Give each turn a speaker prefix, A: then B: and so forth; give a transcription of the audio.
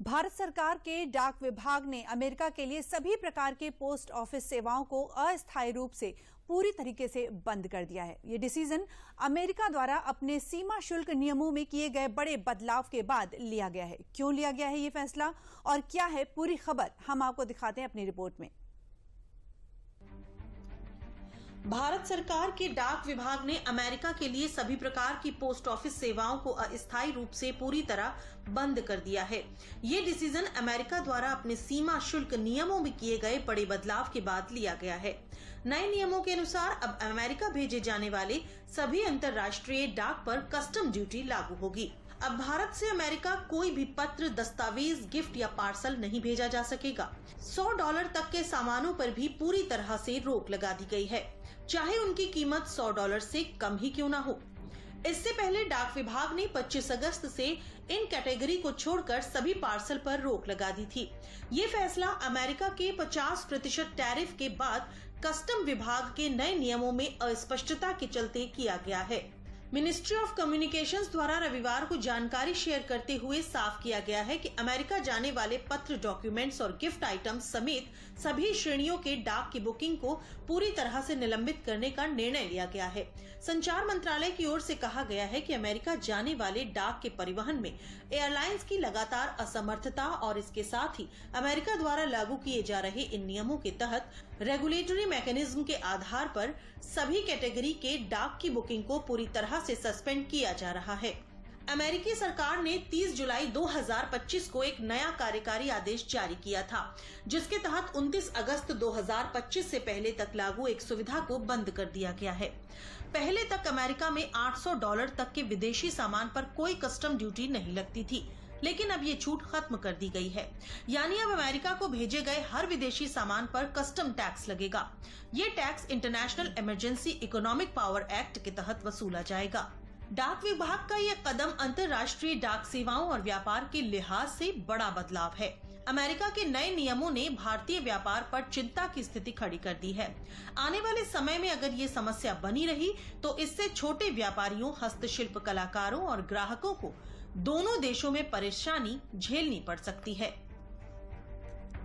A: भारत सरकार के डाक विभाग ने अमेरिका के लिए सभी प्रकार के पोस्ट ऑफिस सेवाओं को अस्थायी रूप से पूरी तरीके से बंद कर दिया है। ये डिसीजन अमेरिका द्वारा अपने सीमा शुल्क नियमों में किए गए बड़े बदलाव के बाद लिया गया है। क्यों लिया गया है ये फैसला और क्या है पूरी खबर, हम आपको दिखाते हैं अपनी रिपोर्ट में।
B: भारत सरकार के डाक विभाग ने अमेरिका के लिए सभी प्रकार की पोस्ट ऑफिस सेवाओं को अस्थायी रूप से पूरी तरह बंद कर दिया है। ये डिसीजन अमेरिका द्वारा अपने सीमा शुल्क नियमों में किए गए बड़े बदलाव के बाद लिया गया है। नए नियमों के अनुसार अब अमेरिका भेजे जाने वाले सभी अंतर्राष्ट्रीय डाक पर कस्टम ड्यूटी लागू होगी। अब भारत से अमेरिका कोई भी पत्र, दस्तावेज, गिफ्ट या पार्सल नहीं भेजा जा सकेगा। $100 तक के सामानों पर भी पूरी तरह से रोक लगा दी गई है, चाहे उनकी कीमत $100 से कम ही क्यों ना हो। इससे पहले डाक विभाग ने 25 अगस्त से इन कैटेगरी को छोड़कर सभी पार्सल पर रोक लगा दी थी। ये फैसला अमेरिका के 50% टैरिफ के बाद कस्टम विभाग के नए नियमों में अस्पष्टता के चलते किया गया है। मिनिस्ट्री ऑफ कम्युनिकेशंस द्वारा रविवार को जानकारी शेयर करते हुए साफ किया गया है कि अमेरिका जाने वाले पत्र, डॉक्यूमेंट्स और गिफ्ट आइटम्स समेत सभी श्रेणियों के डाक की बुकिंग को पूरी तरह से निलंबित करने का निर्णय लिया गया है। संचार मंत्रालय की ओर से कहा गया है कि अमेरिका जाने वाले डाक के परिवहन में एयरलाइंस की लगातार असमर्थता और इसके साथ ही अमेरिका द्वारा लागू किए जा रहे इन नियमों के तहत रेगुलेटरी मैकेनिज्म के आधार पर सभी कैटेगरी के डाक की बुकिंग को पूरी तरह से सस्पेंड किया जा रहा है। अमेरिकी सरकार ने 30 जुलाई 2025 को एक नया कार्यकारी आदेश जारी किया था, जिसके तहत 29 अगस्त 2025 से पहले तक लागू एक सुविधा को बंद कर दिया गया है। पहले तक अमेरिका में $800 तक के विदेशी सामान पर कोई कस्टम ड्यूटी नहीं लगती थी, लेकिन अब ये छूट खत्म कर दी गई है। यानी अब अमेरिका को भेजे गए हर विदेशी सामान पर कस्टम टैक्स लगेगा। ये tax international emergency economic power act के तहत वसूला जाएगा। डाक विभाग का यह कदम अंतर्राष्ट्रीय डाक सेवाओं और व्यापार के लिहाज से बड़ा बदलाव है। अमेरिका के नए नियमों ने भारतीय व्यापार पर चिंता की स्थिति खड़ी कर दी है। आने वाले समय में अगर ये समस्या बनी रही तो इससे छोटे व्यापारियों, हस्तशिल्प कलाकारों और ग्राहकों को दोनों देशों में परेशानी झेलनी पड़ सकती है।